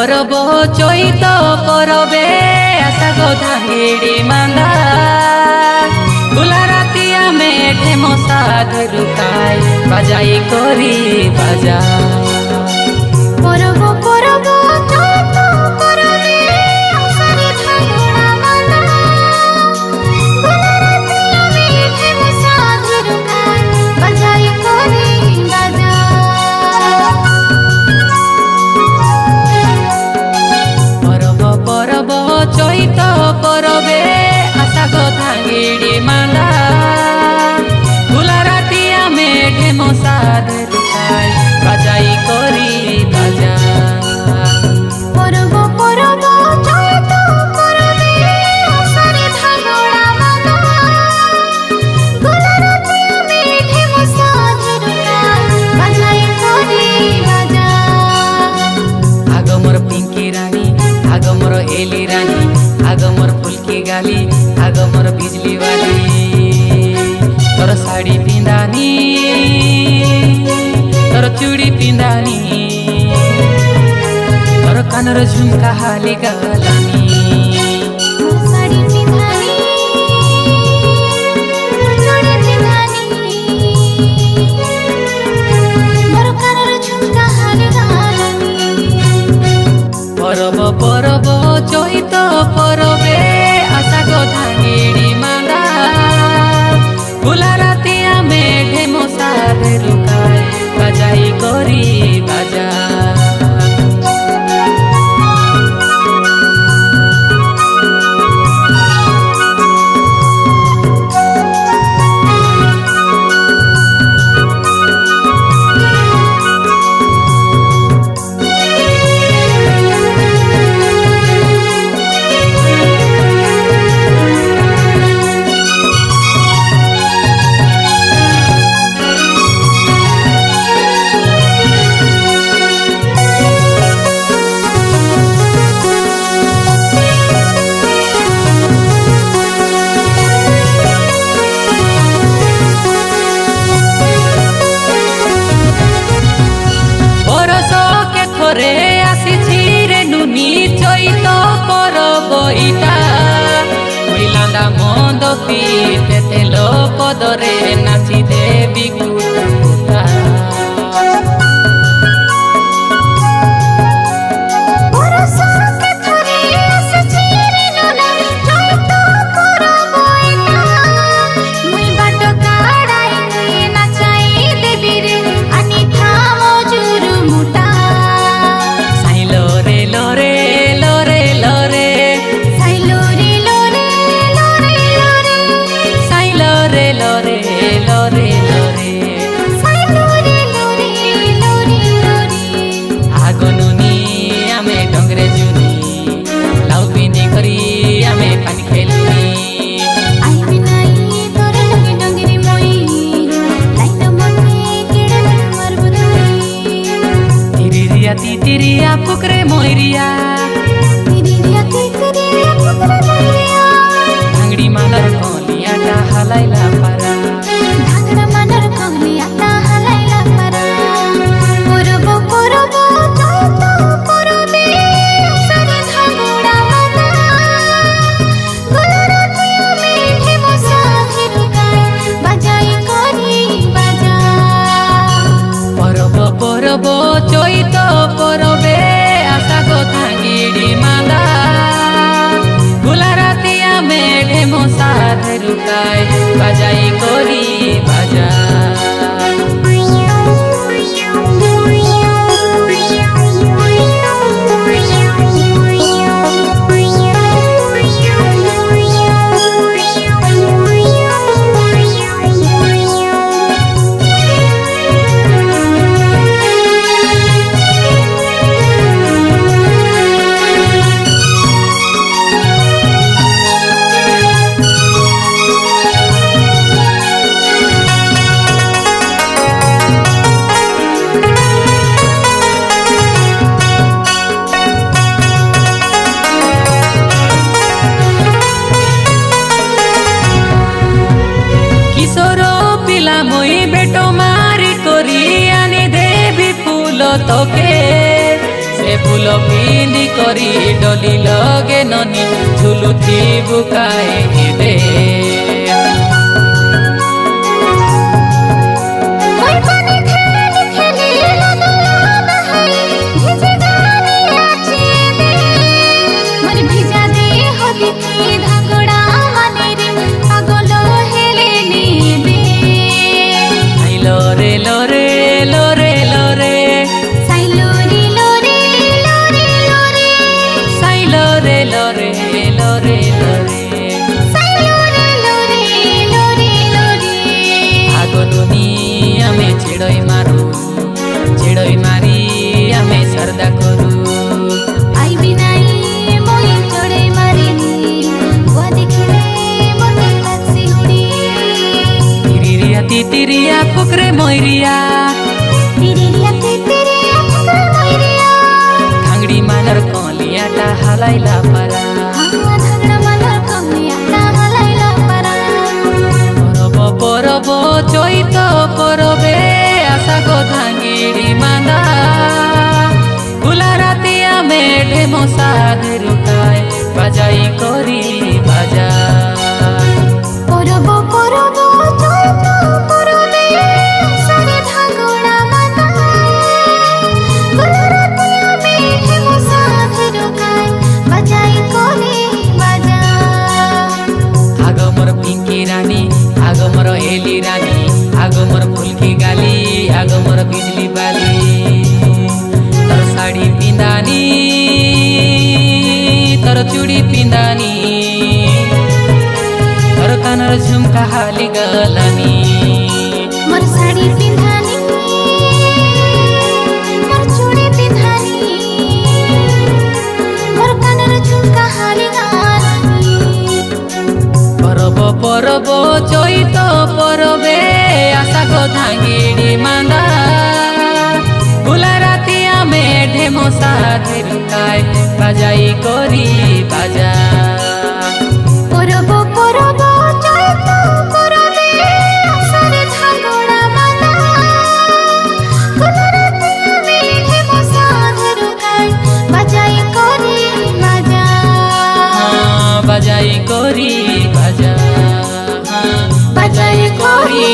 परब चैत परबे आशा गधा हेड़ी मांदा गुला रातिया में ढेमो साध रुकाय बाजाई करी बाजा परब परब चैत परबे आशारे ठाकुरा मांदा गुला रातिया में ढेमो साध रुकाय बाजाई करी बाजा परब चैत परबे आशा गधा हेड़ी मांदा गुला रातिया में ढेमो साध रुकाय बाजाई करी बाजा परब परब चैत परबे आशारे ठाकुरा मांदा गुला रातिया में ढेमो साध रुकाय बाजाई करी बाजा आग मोर पिंकी रानी आग मोर एली रानी आग मोर फुलकी गाली आग मोर बिजली वाली तोर साड़ी पिंदानी तोर चूड़ी पिंदानी तोर कानर झुमका हाली गालानी साड़ी पिंधानी चूड़ी पिंधानी मोर कानर झुमका हाली गालानी परब परब चैत परबे आशा गधा हेड़ी मांदा गुला रातिया में ढेमो साध रुकाय बाजाई करी बाजा रे आसी रे नुनी चैत परब इटा लांदा मंद पीते तेल पदरे नाची देवी कुटा तिरिया पुकरे मोइरिया भांगड़ी मानर कोलिया टा हलाइला पारा भांगड़ा मानर कोलिया टा हलाइला पारा परब परब चैत परबे आशारे ठाकुरा मांदा गुला रातिया में ढेमो साध रुकाय बाजाई करी बाजा परब परब चैत परबे आशा गधा हेड़ी मांदा गुला रातिया में ढेमो साध रुकाय बाजाई करी बाजा तोके से हे फूल पिंधि करी डोली लगे ननी झुलुथी बुकाए हेबे लोरे लोरे लोरे लोरे साई लोरे लोरे लोरे लोरे साई लोरे लोरे लोरे लोरे साई लोरे लोरे लोरे लोरे आगो दुनिया में चिड़ोई मारी हमें सरदा करू आई बिनाई मोई चढ़े मारिनी वो दिखले मोते तासी हुड़ी तिरिया तिरिया फुकरे मोइरिया तिरिया तिरिया फुकरे मोइरिया थांगड़ी मानर कोलिया ता हलाइला परा थांगड़ा मानर कोलिया ता हलाइला परा परब चैत परबे आशा को धांगिड़ी मांदा भुला राती आमे ढेमो साधे रुकाय बाजाई करी बाजा परब परब चैत परबे सारे धांगड़ा मांदा भुला राती आमे ढेमो साधे रुकाय बाजाई करी बाजा आगो मोर पिंकी रानी आगो मोर एली रानी आगो मोर फुलकी गाली आगो मोर बिजली बाली तोर साड़ी पिंदानी तोर चूड़ी पिंदानी तोर कानर झुमका हाली गलानी मोर साड़ी पिंदानी मोर चूड़ी पिंदानी मोर कानर झुमका हाली गलानी परब चैत परबे आशा को धांगिड़ी मांदा भुला राती आमे ढेमो साधे रुकाय बाजाई करी बाजा परब परब चैत परबे आशारे धांगड़ा मांदा भुला राती आमे ढेमो साधे रुकाय बाजाई करी बाजा बाजाई करी बाजा बाजाई करी